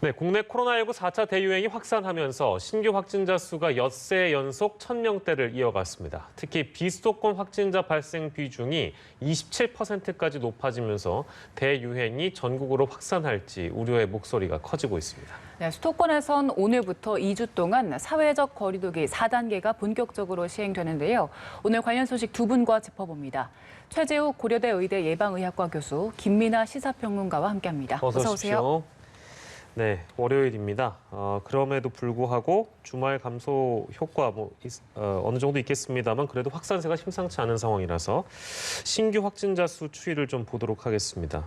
네, 국내 코로나19 4차 대유행이 확산하면서 신규 확진자 수가 엿새 연속 1,000명대를 이어갔습니다. 특히 비수도권 확진자 발생 비중이 27%까지 높아지면서 대유행이 전국으로 확산할지 우려의 목소리가 커지고 있습니다. 네, 수도권에선 오늘부터 2주 동안 사회적 거리두기 4단계가 본격적으로 시행되는데요. 오늘 관련 소식 두 분과 짚어봅니다. 최재욱 고려대 의대 예방의학과 교수, 김민아 시사평론가와 함께합니다. 어서 오세요. 네, 월요일입니다. 그럼에도 불구하고 주말 감소 효과 어느 정도 있겠습니다만 그래도 확산세가 심상치 않은 상황이라서 신규 확진자 수 추이를 좀 보도록 하겠습니다.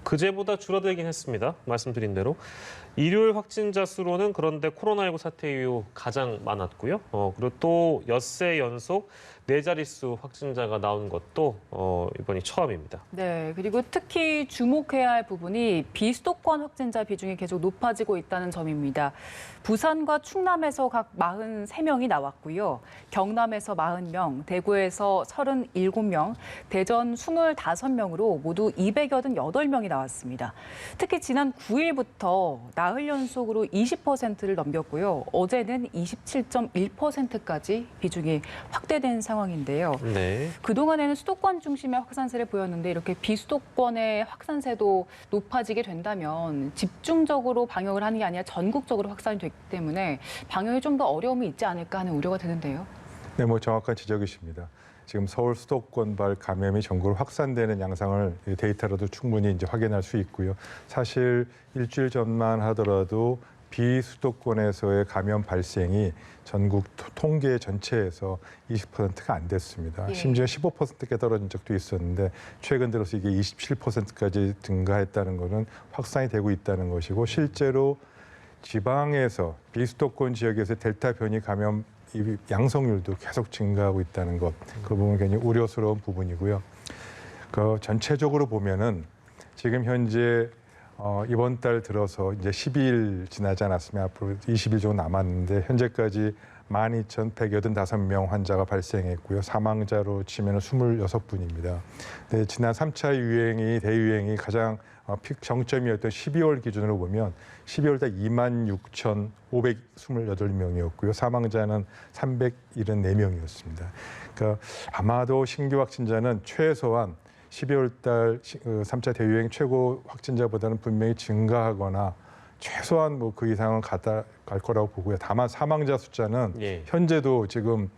그제보다 줄어들긴 했습니다. 말씀드린 대로. 일요일 확진자 수로는 그런데 코로나19 사태 이후 가장 많았고요. 그리고 또 엿새 연속 4자릿수 확진자가 나온 것도 이번이 처음입니다. 네, 그리고 특히 주목해야 할 부분이 비수도권 확진자 비중이 계속 높아지고 있다는 점입니다. 부산과 충남에서 각 43명이 나왔고요. 경남에서 40명, 대구에서 37명, 대전 25명으로 모두 288명이 나왔습니다. 특히 지난 9일부터 나흘 연속으로 20%를 넘겼고요. 어제는 27.1%까지 비중이 확대된 상황인데요. 네. 그동안에는 수도권 중심의 확산세를 보였는데 이렇게 비수도권의 확산세도 높아지게 된다면 집중적으로 방역을 하는 게 아니라 전국적으로 확산이 되기 때문에 방역에 좀 더 어려움이 있지 않을까 하는 우려가 드는데요. 네, 정확한 지적이십니다. 지금 서울 수도권발 감염이 전국으로 확산되는 양상을 데이터로도 충분히 이제 확인할 수 있고요. 사실 일주일 전만 하더라도 비수도권에서의 감염 발생이 전국 통계 전체에서 20%가 안 됐습니다. 예. 심지어 15%가 떨어진 적도 있었는데 최근 들어서 이게 27%까지 증가했다는 것은 확산이 되고 있다는 것이고 실제로 지방에서 비수도권 지역에서 델타 변이 감염 이 양성률도 계속 증가하고 있다는 것, 그 부분 굉장히 우려스러운 부분이고요. 그 전체적으로 보면은 지금 현재 이번 달 들어서 이제 12일 지나지 않았으면 앞으로 20일 정도 남았는데 현재까지 12,185명 환자가 발생했고요. 사망자로 치면 26분입니다. 네, 지난 3차 대유행이 가장 픽 정점이었던 12월 기준으로 보면 12월 달 26,528명이었고요. 사망자는 374명이었습니다. 그러니까 아마도 신규 확진자는 최소한 12월 달 3차 대유행 최고 확진자보다는 분명히 증가하거나 최소한 그 이상은 갈 거라고 보고요. 다만 사망자 숫자는 현재도 지금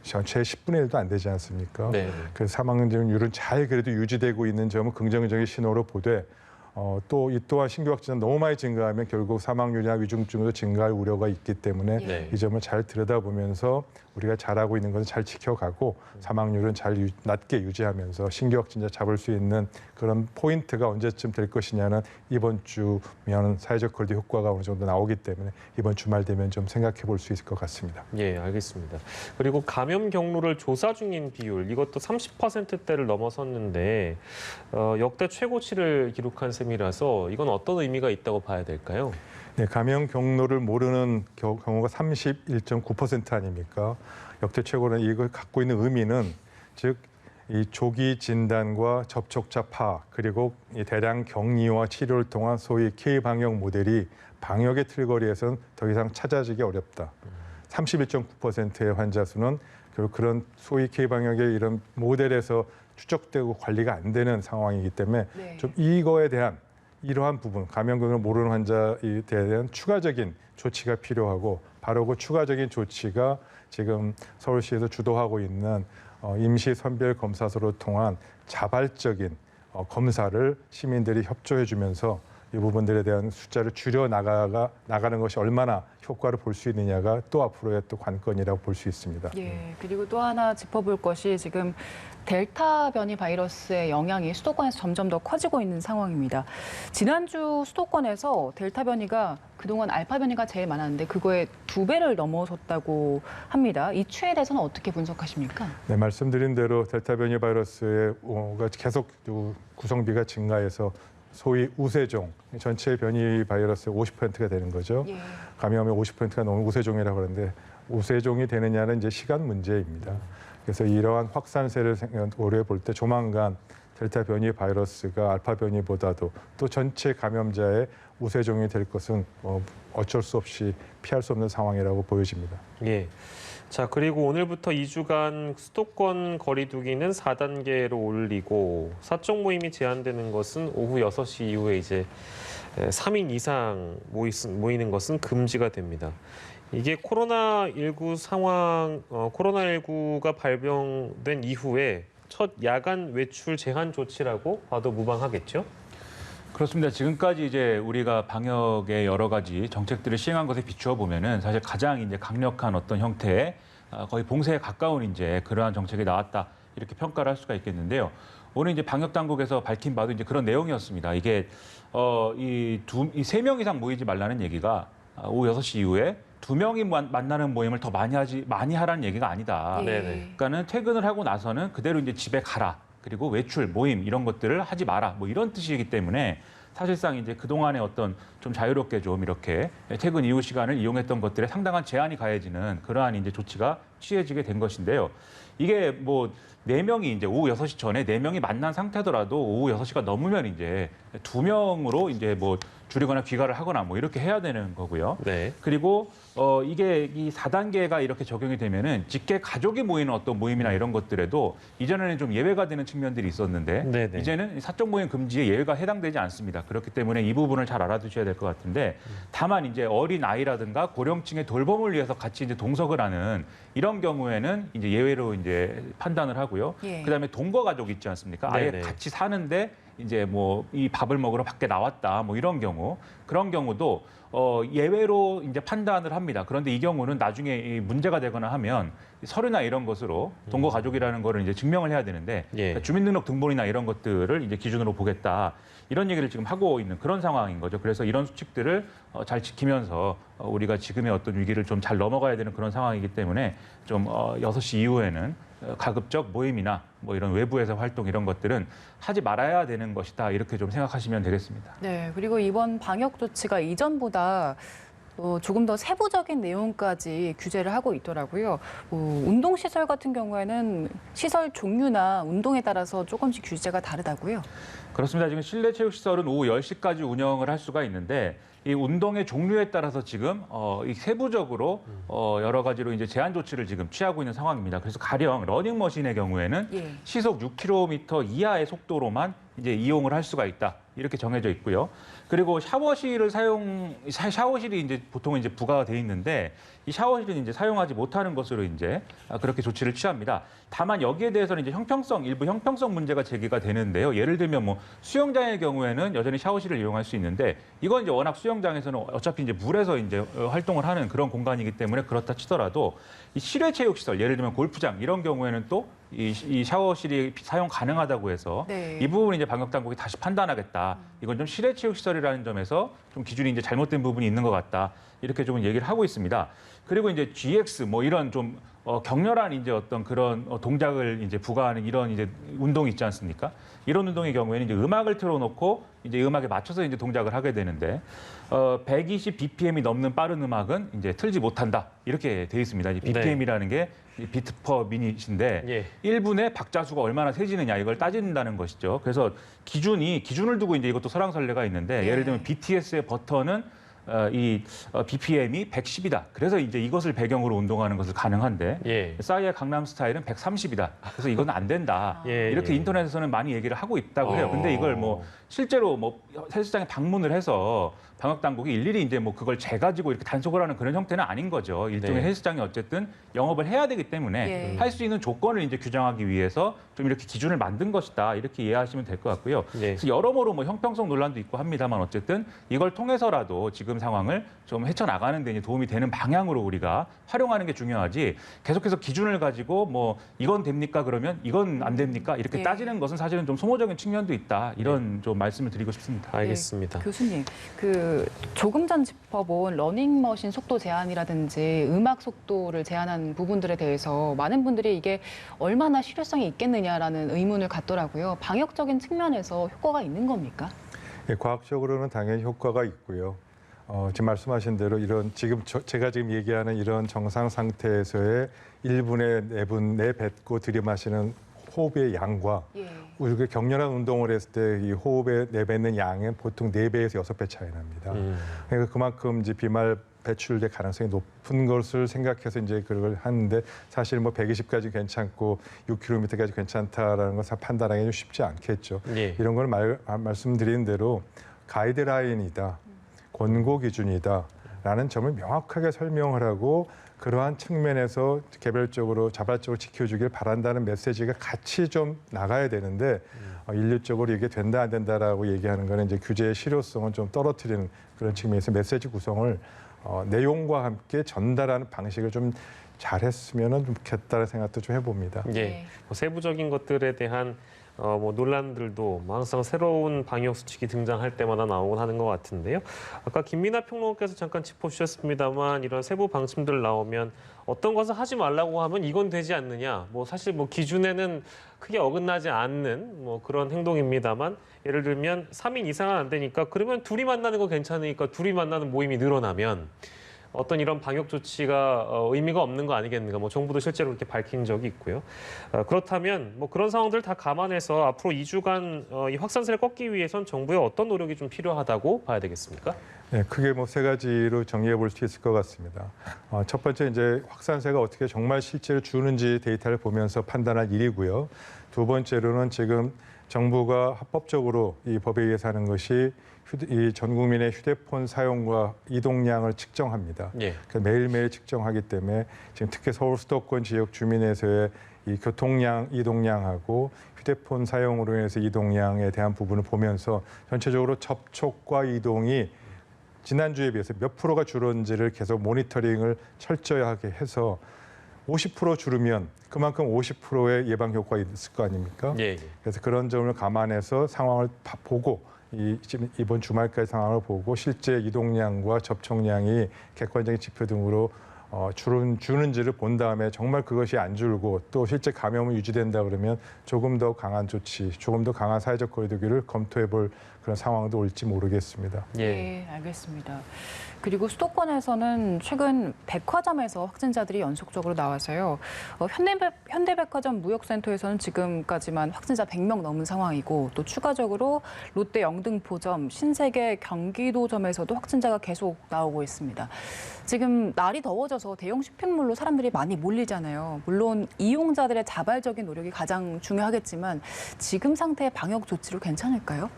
전체 10분의 1도 안 되지 않습니까? 네. 그래서 사망률은 잘 그래도 유지되고 있는 점은 긍정적인 신호로 보되 또 이 또한 신규 확진자 너무 많이 증가하면 결국 사망률이나 위중증도 증가할 우려가 있기 때문에 네. 이 점을 잘 들여다보면서 우리가 잘하고 있는 것을 잘 지켜가고 사망률은 잘 낮게 유지하면서 신규 확진자 잡을 수 있는 그런 포인트가 언제쯤 될 것이냐는 이번 주면 사회적 거리두기 효과가 어느 정도 나오기 때문에 이번 주말 되면 좀 생각해 볼 수 있을 것 같습니다. 예, 알겠습니다. 그리고 감염 경로를 조사 중인 비율, 이것도 30%대를 넘어섰는데 역대 최고치를 기록한 셈이라서 이건 어떤 의미가 있다고 봐야 될까요? 네, 감염 경로를 모르는 경우가 31.9% 아닙니까? 역대 최고는 이걸 갖고 있는 의미는 즉 이 조기 진단과 접촉자 파악 그리고 이 대량 격리와 치료를 통한 소위 K-방역 모델이 방역의 틀거리에서는 더 이상 찾아지기 어렵다. 31.9%의 환자 수는 결국 그런 소위 K-방역의 이런 모델에서 추적되고 관리가 안 되는 상황이기 때문에 좀 이거에 대한 이러한 부분, 감염 경로를 모르는 환자에 대한 추가적인 조치가 필요하고 바로 그 추가적인 조치가 지금 서울시에서 주도하고 있는 임시 선별 검사소를 통한 자발적인 검사를 시민들이 협조해 주면서 이 부분들에 대한 숫자를 줄여 나가는 것이 얼마나 효과를 볼 수 있느냐가 또 앞으로의 또 관건이라고 볼 수 있습니다. 예, 그리고 또 하나 짚어볼 것이 지금 델타 변이 바이러스의 영향이 수도권에서 점점 더 커지고 있는 상황입니다. 지난주 수도권에서 델타 변이가 그동안 알파 변이가 제일 많았는데 그거의 2배를 넘어섰다고 합니다. 이 추이에 대해서는 어떻게 분석하십니까? 네, 말씀드린 대로 델타 변이 바이러스의 계속 구성비가 증가해서 소위 우세종, 전체 변이 바이러스의 50%가 되는 거죠. 예. 감염의 50%가 넘는 우세종이라고 하는데 우세종이 되느냐는 이제 시간 문제입니다. 그래서 이러한 확산세를 고려해 볼 때 조만간 델타 변이 바이러스가 알파 변이보다도 또 전체 감염자의 우세종이 될 것은 어쩔 수 없이 피할 수 없는 상황이라고 보여집니다. 예. 자, 그리고 오늘부터 2주간 수도권 거리두기는 4단계로 올리고 사적 모임이 제한되는 것은 오후 6시 이후에 이제 3인 이상 모이는 것은 금지가 됩니다. 이게 코로나19 상황, 코로나19가 발병된 이후에 첫 야간 외출 제한 조치라고 봐도 무방하겠죠? 그렇습니다. 지금까지 이제 우리가 방역의 여러 가지 정책들을 시행한 것에 비추어 보면은 사실 가장 이제 강력한 어떤 형태의 거의 봉쇄에 가까운 이제 그러한 정책이 나왔다 이렇게 평가를 할 수가 있겠는데요. 오늘 이제 방역 당국에서 밝힌 바도 이제 그런 내용이었습니다. 이게 이 3명 이상 모이지 말라는 얘기가 오후 6시 이후에 2명이 만나는 모임을 더 많이 하라는 얘기가 아니다. 예. 네네. 그러니까는 퇴근을 하고 나서는 그대로 이제 집에 가라. 그리고 외출, 모임 이런 것들을 하지 마라. 뭐 이런 뜻이기 때문에 사실상 이제 그동안의 어떤 좀 자유롭게 좀 이렇게 퇴근 이후 시간을 이용했던 것들에 상당한 제한이 가해지는 그러한 이제 조치가 취해지게 된 것인데요. 이게 뭐 4명이 이제 오후 6시 전에 4명이 만난 상태더라도 오후 6시가 넘으면 이제 2명으로 이제 뭐 줄이거나 귀가를 하거나 뭐 이렇게 해야 되는 거고요. 네. 그리고 이게 이 4단계가 이렇게 적용이 되면은 직계 가족이 모이는 어떤 모임이나 이런 것들에도 이전에는 좀 예외가 되는 측면들이 있었는데 네네. 이제는 사적 모임 금지에 예외가 해당되지 않습니다. 그렇기 때문에 이 부분을 잘 알아두셔야 될 것 같은데 다만 이제 어린 아이라든가 고령층의 돌봄을 위해서 같이 이제 동석을 하는 이런 경우에는 이제 예외로 이제 판단을 하고요. 예. 그다음에 동거 가족 있지 않습니까? 아예 네네. 같이 사는데 이제 뭐 이 밥을 먹으러 밖에 나왔다 뭐 이런 경우 그런 경우도 예외로 이제 판단을 합니다. 그런데 이 경우는 나중에 이 문제가 되거나 하면 서류나 이런 것으로 동거 가족이라는 거를 이제 증명을 해야 되는데 예. 주민등록 등본이나 이런 것들을 이제 기준으로 보겠다. 이런 얘기를 지금 하고 있는 그런 상황인 거죠. 그래서 이런 수칙들을 잘 지키면서 우리가 지금의 어떤 위기를 좀 잘 넘어가야 되는 그런 상황이기 때문에 좀 6시 이후에는 가급적 모임이나 뭐 이런 외부에서 활동 이런 것들은 하지 말아야 되는 것이다. 이렇게 좀 생각하시면 되겠습니다. 네, 그리고 이번 방역 조치가 이전보다 조금 더 세부적인 내용까지 규제를 하고 있더라고요. 운동시설 같은 경우에는 시설 종류나 운동에 따라서 조금씩 규제가 다르다고요. 그렇습니다. 지금 실내 체육시설은 오후 10시까지 운영을 할 수가 있는데 이 운동의 종류에 따라서 지금 이 세부적으로 여러 가지로 이제 제한 조치를 지금 취하고 있는 상황입니다. 그래서 가령 러닝머신의 경우에는 예. 시속 6km 이하의 속도로만 이제 이용을 할 수가 있다. 이렇게 정해져 있고요. 그리고 샤워실이 이제 보통 이제 부가가 돼 있는데 이 샤워실은 이제 사용하지 못하는 것으로 이제 그렇게 조치를 취합니다. 다만 여기에 대해서는 이제 일부 형평성 문제가 제기가 되는데요. 예를 들면 뭐 수영장의 경우에는 여전히 샤워실을 이용할 수 있는데 이건 이제 워낙 수영장에서는 어차피 이제 물에서 이제 활동을 하는 그런 공간이기 때문에 그렇다 치더라도 이 실외 체육시설, 예를 들면 골프장 이런 경우에는 또 이 샤워실이 사용 가능하다고 해서 네. 이 부분을 이제 방역 당국이 다시 판단하겠다. 이건 좀 실외 체육 시설이라는 점에서 좀 기준이 이제 잘못된 부분이 있는 것 같다. 이렇게 좀 얘기를 하고 있습니다. 그리고 이제 GX 뭐 이런 좀 격렬한 이제 어떤 그런 동작을 이제 부과하는 이런 이제 운동이 있지 않습니까? 이런 운동의 경우에는 이제 음악을 틀어놓고 이제 음악에 맞춰서 이제 동작을 하게 되는데 120 BPM이 넘는 빠른 음악은 이제 틀지 못한다. 이렇게 돼 있습니다. 이 BPM이라는 게 비트 퍼 미닛인데 예. 1분에 박자수가 얼마나 세지느냐 이걸 따진다는 것이죠. 그래서 기준을 두고 이제 이것도 설왕설래가 있는데 예. 예를 들면 BTS의 버터는 BPM이 110이다. 그래서 이제 이것을 배경으로 운동하는 것을 가능한데 예. 싸이의 강남 스타일은 130이다. 그래서 이건 안 된다. 예, 이렇게 예. 인터넷에서는 많이 얘기를 하고 있다고 해요. 근데 이걸 뭐 실제로 뭐 헬스장에 방문을 해서 방역 당국이 일일이 이제 뭐 그걸 재가지고 이렇게 단속을 하는 그런 형태는 아닌 거죠. 일종의 네. 헬스장이 어쨌든 영업을 해야 되기 때문에 예. 할 수 있는 조건을 이제 규정하기 위해서 좀 이렇게 기준을 만든 것이다. 이렇게 이해하시면 될 것 같고요. 예. 그래서 여러모로 뭐 형평성 논란도 있고 합니다만 어쨌든 이걸 통해서라도 지금 상황을 좀 헤쳐나가는 데 이제 도움이 되는 방향으로 우리가 활용하는 게 중요하지 계속해서 기준을 가지고 뭐 이건 됩니까 그러면 이건 안 됩니까 이렇게 예. 따지는 것은 사실은 좀 소모적인 측면도 있다. 이런 좀 말씀을 드리고 싶습니다. 알겠습니다. 교수님, 조금 전 짚어본 러닝머신 속도 제한이라든지 음악 속도를 제한한 부분들에 대해서 많은 분들이 이게 얼마나 실효성이 있겠느냐라는 의문을 갖더라고요. 방역적인 측면에서 효과가 있는 겁니까? 예, 과학적으로는 당연히 효과가 있고요. 지금 말씀하신 대로 제가 지금 얘기하는 이런 정상 상태에서의 1분에 4분 내뱉고 들이마시는 호흡의 양과 예. 우리가 격렬한 운동을 했을 때 이 호흡에 내뱉는 양은 보통 4배에서 6배 차이 납니다. 그러니까 그만큼 이제 비말 배출될 가능성이 높은 것을 생각해서 이제 그걸 하는데 사실 뭐 120까지 괜찮고 6km까지 괜찮다라는 것을 판단하기 좀 쉽지 않겠죠. 예. 이런 걸 말씀드린 대로 가이드라인이다, 권고 기준이다라는 점을 명확하게 설명을 하고 그러한 측면에서 개별적으로 자발적으로 지켜주길 바란다는 메시지가 같이 좀 나가야 되는데 일률적으로 이게 된다 안 된다라고 얘기하는 거는 이제 규제의 실효성을 좀 떨어뜨리는 그런 측면에서 메시지 구성을 내용과 함께 전달하는 방식을 좀 잘했으면 좋겠다는 생각도 좀 해봅니다. 예. 네. 뭐 세부적인 것들에 대한 뭐 논란들도 뭐 항상 새로운 방역 수칙이 등장할 때마다 나오곤 하는 것 같은데요. 아까 김민하 평론가께서 잠깐 짚어주셨습니다만 이런 세부 방침들 나오면 어떤 것을 하지 말라고 하면 이건 되지 않느냐. 뭐 사실 뭐 기준에는 크게 어긋나지 않는 뭐 그런 행동입니다만 예를 들면 3인 이상은 안 되니까 그러면 둘이 만나는 거 괜찮으니까 둘이 만나는 모임이 늘어나면 어떤 이런 방역 조치가 의미가 없는 거 아니겠는가? 뭐 정부도 실제로 그렇게 밝힌 적이 있고요. 그렇다면 뭐 그런 상황들 다 감안해서 앞으로 2주간 이 확산세를 꺾기 위해선 정부의 어떤 노력이 좀 필요하다고 봐야 되겠습니까? 네, 크게 뭐 3가지로 정리해 볼 수 있을 것 같습니다. 첫 번째 이제 확산세가 어떻게 정말 실제로 주는지 데이터를 보면서 판단할 일이고요. 두 번째로는 지금 정부가 합법적으로 이 법에 의해서 하는 것이 이 전 국민의 휴대폰 사용과 이동량을 측정합니다. 예. 그러니까 매일매일 측정하기 때문에 지금 특히 서울 수도권 지역 주민에서의 이 교통량, 이동량하고 휴대폰 사용으로 인해서 이동량에 대한 부분을 보면서 전체적으로 접촉과 이동이 지난주에 비해서 몇 프로가 줄었는지를 계속 모니터링을 철저하게 해서 50% 줄으면 그만큼 50%의 예방 효과가 있을 거 아닙니까? 예. 그래서 그런 점을 감안해서 상황을 보고 이번 주말까지 상황을 보고 실제 이동량과 접촉량이 객관적인 지표 등으로 주는지를 본 다음에 정말 그것이 안 줄고 또 실제 감염이 유지된다 그러면 조금 더 강한 조치, 조금 더 강한 사회적 거리두기를 검토해 볼 그런 상황도 올지 모르겠습니다. 예. 네, 알겠습니다. 그리고 수도권에서는 최근 백화점에서 확진자들이 연속적으로 나와서요. 현대백화점 무역센터에서는 지금까지만 확진자 100명 넘은 상황이고 또 추가적으로 롯데 영등포점, 신세계 경기도점에서도 확진자가 계속 나오고 있습니다. 지금 날이 더워져서 대형 쇼핑몰로 사람들이 많이 몰리잖아요. 물론 이용자들의 자발적인 노력이 가장 중요하겠지만 지금 상태의 방역 조치로 괜찮을까요?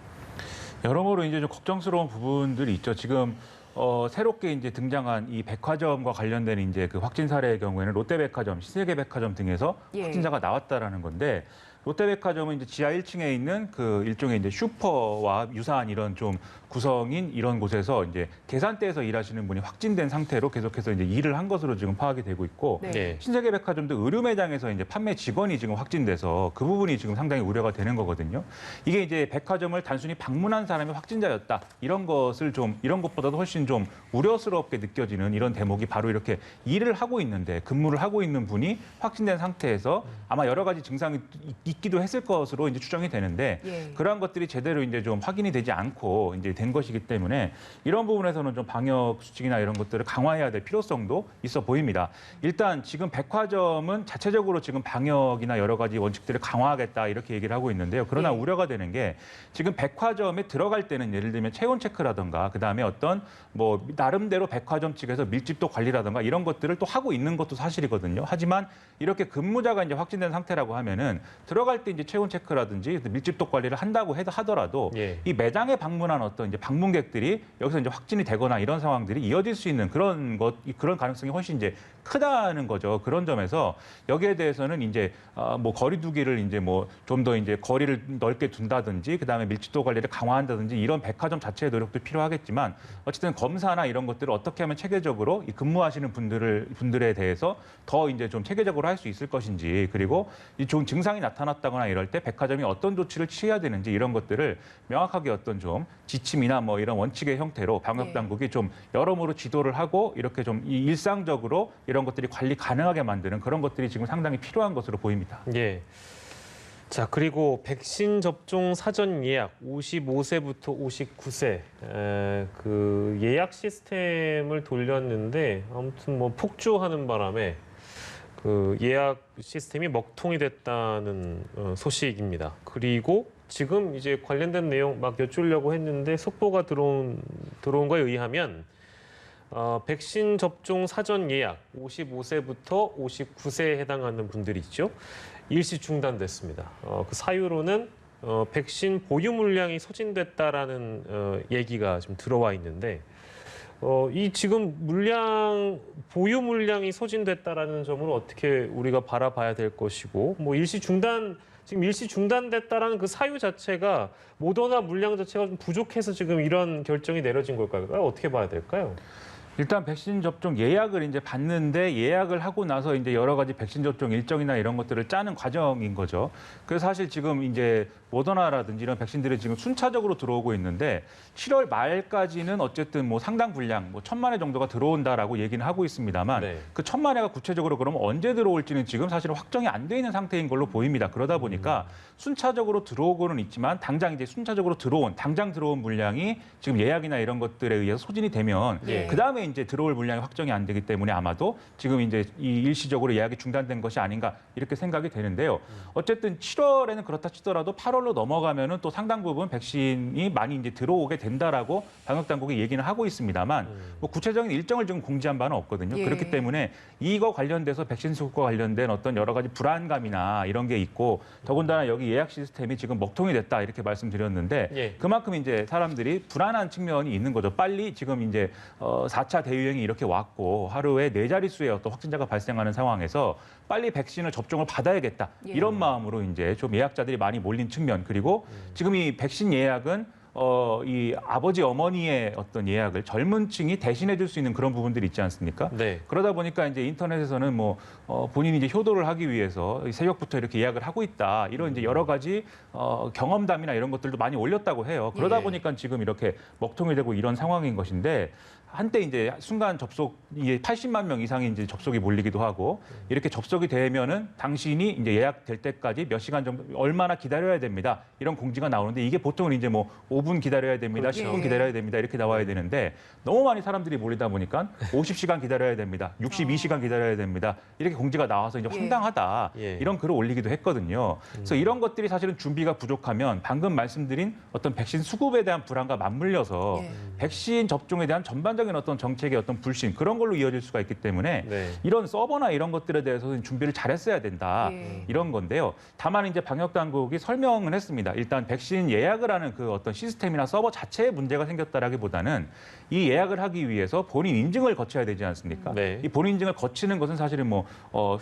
여러모로 이제 좀 걱정스러운 부분들이 있죠. 지금 새롭게 이제 등장한 이 백화점과 관련된 이제 그 확진 사례의 경우에는 롯데백화점, 신세계백화점 등에서 예. 확진자가 나왔다라는 건데 롯데백화점은 이제 지하 1층에 있는 그 일종의 이제 슈퍼와 유사한 이런 좀 구성인 이런 곳에서 이제 계산대에서 일하시는 분이 확진된 상태로 계속해서 이제 일을 한 것으로 지금 파악이 되고 있고 네. 예. 신세계백화점도 의류 매장에서 이제 판매 직원이 지금 확진돼서 그 부분이 지금 상당히 우려가 되는 거거든요. 이게 이제 백화점을 단순히 방문한 사람이 확진자였다 이런 것을 좀 이런 것보다도 훨씬 좀 우려스럽게 느껴지는 이런 대목이 바로 이렇게 일을 하고 있는데 근무를 하고 있는 분이 확진된 상태에서 아마 여러 가지 증상이 있기도 했을 것으로 이제 추정이 되는데 예. 그러한 것들이 제대로 이제 좀 확인이 되지 않고 이제 된 것이기 때문에 이런 부분에서는 좀 방역 수칙이나 이런 것들을 강화해야 될 필요성도 있어 보입니다. 일단 지금 백화점은 자체적으로 지금 방역이나 여러 가지 원칙들을 강화하겠다 이렇게 얘기를 하고 있는데요. 그러나 예. 우려가 되는 게 지금 백화점에 들어갈 때는 예를 들면 체온 체크라든가 그다음에 어떤 뭐 나름대로 백화점 측에서 밀집도 관리라든가 이런 것들을 또 하고 있는 것도 사실이거든요. 하지만 이렇게 근무자가 이제 확진된 상태라고 하면은 들어갈 때 이제 체온 체크라든지 밀집도 관리를 한다고 하더라도 예. 이 매장에 방문한 어떤 이제 방문객들이 여기서 이제 확진이 되거나 이런 상황들이 이어질 수 있는 그런 가능성이 훨씬 이제 크다는 거죠. 그런 점에서 여기에 대해서는 이제 뭐 거리두기를 이제 뭐 좀 더 이제 거리를 넓게 둔다든지 그다음에 밀집도 관리를 강화한다든지 이런 백화점 자체의 노력도 필요하겠지만 어쨌든 검사나 이런 것들을 어떻게 하면 체계적으로 이 근무하시는 분들에 대해서 더 이제 좀 체계적으로 할 수 있을 것인지 그리고 이 좀 증상이 나타났다거나 이럴 때 백화점이 어떤 조치를 취해야 되는지 이런 것들을 명확하게 어떤 좀 지침이나 뭐 이런 원칙의 형태로 방역 당국이 좀 여러모로 지도를 하고 이렇게 좀 일상적으로 이런 것들이 관리 가능하게 만드는 그런 것들이 지금 상당히 필요한 것으로 보입니다. 예. 자, 그리고 백신 접종 사전 예약 55세부터 59세 그 예약 시스템을 돌렸는데 아무튼 뭐 폭주하는 바람에 그 예약 시스템이 먹통이 됐다는 소식입니다. 그리고 지금 이제 관련된 내용 막 여쭈려고 했는데 속보가 들어온 거에 의하면 백신 접종 사전 예약 55세부터 59세에 해당하는 분들이 있죠. 일시 중단됐습니다. 그 사유로는 백신 보유 물량이 소진됐다라는 얘기가 지금 들어와 있는데 이 지금 보유 물량이 소진됐다라는 점을 어떻게 우리가 바라봐야 될 것이고, 뭐 지금 일시 중단됐다라는 그 사유 자체가 모더나 물량 자체가 좀 부족해서 지금 이런 결정이 내려진 걸까요? 어떻게 봐야 될까요? 일단 백신 접종 예약을 이제 받는데 예약을 하고 나서 이제 여러 가지 백신 접종 일정이나 이런 것들을 짜는 과정인 거죠. 그래서 사실 지금 이제 모더나라든지 이런 백신들이 지금 순차적으로 들어오고 있는데 7월 말까지는 어쨌든 뭐 상당 분량, 뭐 1,000만 회 정도가 들어온다라고 얘기는 하고 있습니다만 네. 그 1,000만 회가 구체적으로 그러면 언제 들어올지는 지금 사실은 확정이 안 돼 있는 상태인 걸로 보입니다. 그러다 보니까 순차적으로 들어오고는 있지만 당장 이제 순차적으로 당장 들어온 물량이 지금 예약이나 이런 것들에 의해서 소진이 되면 예. 그다음에 이제 들어올 물량이 확정이 안 되기 때문에 아마도 지금 이제 이 일시적으로 예약이 중단된 것이 아닌가 이렇게 생각이 되는데요. 어쨌든 7월에는 그렇다 치더라도 8월로 넘어가면은 또 상당 부분 백신이 많이 이제 들어오게 된다라고 방역 당국이 얘기는 하고 있습니다만 뭐 구체적인 일정을 지금 공지한 바는 없거든요. 예. 그렇기 때문에 이거 관련돼서 백신 수급과 관련된 어떤 여러 가지 불안감이나 이런 게 있고 더군다나 여기 예약 시스템이 지금 먹통이 됐다 이렇게 말씀드렸는데 예. 그만큼 이제 사람들이 불안한 측면이 있는 거죠. 빨리 지금 이제 4차 대유행이 이렇게 왔고 하루에 4자릿수의 어떤 확진자가 발생하는 상황에서 빨리 백신을 접종을 받아야겠다. 예. 이런 마음으로 이제 좀 예약자들이 많이 몰린 측면 그리고 지금 이 백신 예약은 이 아버지 어머니의 어떤 예약을 젊은 층이 대신해 줄 수 있는 그런 부분들이 있지 않습니까? 네. 그러다 보니까 이제 인터넷에서는 뭐 본인이 이제 효도를 하기 위해서 새벽부터 이렇게 예약을 하고 있다. 이런 이제 여러 가지 경험담이나 이런 것들도 많이 올렸다고 해요. 그러다 예. 보니까 지금 이렇게 먹통이 되고 이런 상황인 것인데 한때 이제 순간 접속이 80만 명 이상이 이제 접속이 몰리기도 하고 이렇게 접속이 되면은 당신이 이제 예약될 때까지 몇 시간 정도 얼마나 기다려야 됩니다. 이런 공지가 나오는데 이게 보통은 이제 뭐 5분 기다려야 됩니다. 그렇죠. 10분 기다려야 됩니다. 이렇게 나와야 되는데 너무 많이 사람들이 몰리다 보니까 50시간 기다려야 됩니다. 62시간 기다려야 됩니다. 이렇게 공지가 나와서 이제 예. 황당하다. 예. 이런 글을 올리기도 했거든요. 그래서 이런 것들이 사실은 준비가 부족하면 방금 말씀드린 어떤 백신 수급에 대한 불안과 맞물려서 예. 백신 접종에 대한 전반적인 어떤 정책의 어떤 불신 그런 걸로 이어질 수가 있기 때문에 네. 이런 서버나 이런 것들에 대해서는 준비를 잘했어야 된다 예. 이런 건데요. 다만 이제 방역 당국이 설명은 했습니다. 일단 백신 예약을 하는 그 어떤 시스템이나 서버 자체에 문제가 생겼다라기보다는 이 예약을 하기 위해서 본인 인증을 거쳐야 되지 않습니까? 네. 이 본인 인증을 거치는 것은 사실은 뭐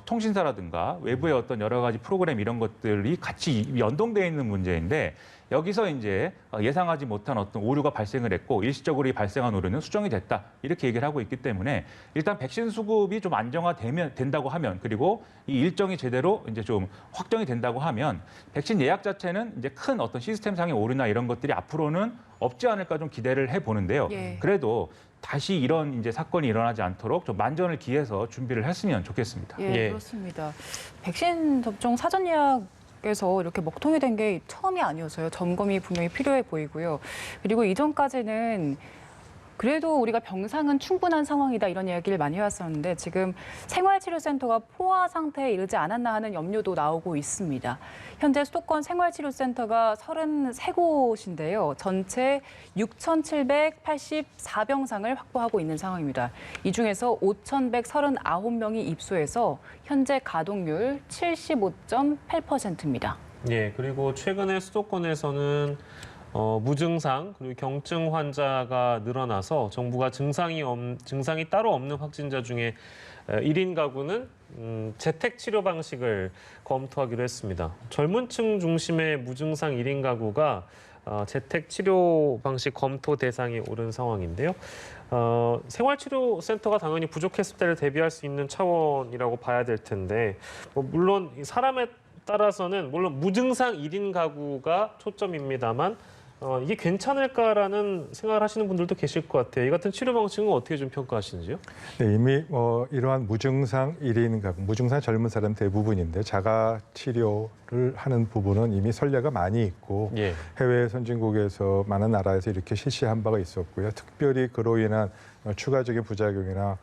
통신사라든가 외부의 어떤 여러 가지 프로그램 이런 것들이 같이 연동되어 있는 문제인데. 여기서 이제 예상하지 못한 어떤 오류가 발생을 했고 일시적으로 이 발생한 오류는 수정이 됐다 이렇게 얘기를 하고 있기 때문에 일단 백신 수급이 좀 된다고 하면 그리고 이 일정이 제대로 이제 좀 확정이 된다고 하면 백신 예약 자체는 이제 큰 어떤 시스템상의 오류나 이런 것들이 앞으로는 없지 않을까 좀 기대를 해 보는데요. 예. 그래도 다시 이런 이제 사건이 일어나지 않도록 좀 만전을 기해서 준비를 했으면 좋겠습니다. 예, 예. 그렇습니다. 백신 접종 사전 예약에서 이렇게 먹통이 된 게 처음이 아니어서요. 점검이 분명히 필요해 보이고요. 그리고 이전까지는 그래도 우리가 병상은 충분한 상황이다 이런 이야기를 많이 해왔었는데 지금 생활치료센터가 포화 상태에 이르지 않았나 하는 염려도 나오고 있습니다. 현재 수도권 생활치료센터가 33곳인데요. 전체 6,784병상을 확보하고 있는 상황입니다. 이 중에서 5,139명이 입소해서 현재 가동률 75.8%입니다. 예, 그리고 최근에 수도권에서는 무증상 그리고 경증 환자가 늘어나서 정부가 증상이 따로 없는 확진자 중에 1인 가구는 재택 치료 방식을 검토하기로 했습니다. 젊은 층 중심의 무증상 1인 가구가 재택 치료 방식 검토 대상에 오른 상황인데요. 생활치료센터가 당연히 부족했을 때를 대비할 수 있는 차원이라고 봐야 될 텐데 물론 사람에 따라서는 물론 무증상 1인 가구가 초점입니다만 이게 괜찮을까라는 생각을 하시는 분들도 계실 것 같아요. 이 같은 치료 방식은 어떻게 좀 평가하시는지요? 네, 이미 이러한 무증상 1인 가구, 무증상 젊은 사람 대부분인데 자가 치료를 하는 부분은 이미 선례가 많이 있고 예. 해외 선진국에서 많은 나라에서 이렇게 실시한 바가 있었고요. 특별히 그로 인한 추가적인 부작용이나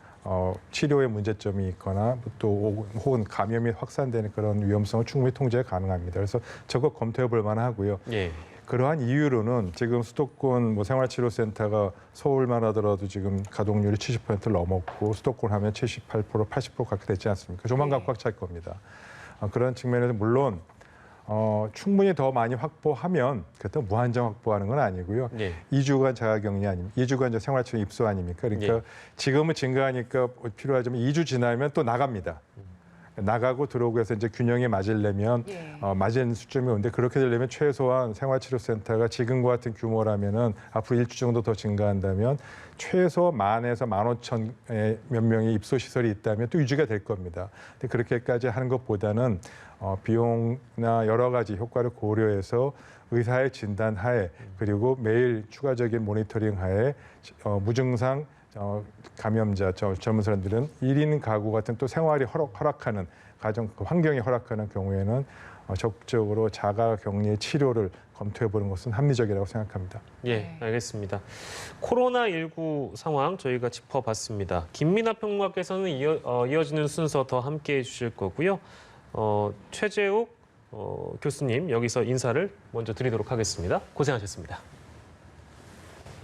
치료에 문제점이 있거나 또 혹은 감염이 확산되는 그런 위험성을 충분히 통제가 가능합니다. 그래서 적극 검토해 볼 만하고요. 예. 그러한 이유로는 지금 수도권 서울치료센터가 서울만 하더라도 지금 가동률이 70%를 넘었고 수도권 하면 78%, 80% 가까이 되지 않습니까? 조만간 네. 꽉 찰 겁니다. 그런 측면에서 물론 충분히 더 많이 확보하면 그렇다고 무한정 확보하는 건 아니고요. 예. 2주간 자가격리 아닙니까? 2주간 생활치료 입소 아닙니까? 그러니까 예. 지금은 증가하니까 필요하지만 2주 지나면 또 나갑니다. 나가고 들어오고 해서 이제 균형이 맞으려면 예. 맞은 수준이 오는데 그렇게 되려면 최소한 생활치료센터가 지금과 같은 규모라면은 앞으로 1주 정도 더 증가한다면 최소 10,000에서 15,000의 몇 명의 입소 시설이 있다면 또 유지가 될 겁니다. 근데 그렇게까지 하는 것보다는 비용이나 여러 가지 효과를 고려해서 의사의 진단 하에 그리고 매일 추가적인 모니터링 하에 무증상 감염자, 젊은 사람들은 1인 가구 같은 또 생활이 허락하는 가정 환경이 허락하는 경우에는 적극적으로 자가격리 치료를 검토해보는 것은 합리적이라고 생각합니다. 예, 네. 알겠습니다. 코로나19 상황 저희가 짚어봤습니다. 김민하 평론가께서는 이어지는 순서 더 함께해 주실 거고요. 최재욱 교수님 여기서 인사를 먼저 드리도록 하겠습니다. 고생하셨습니다.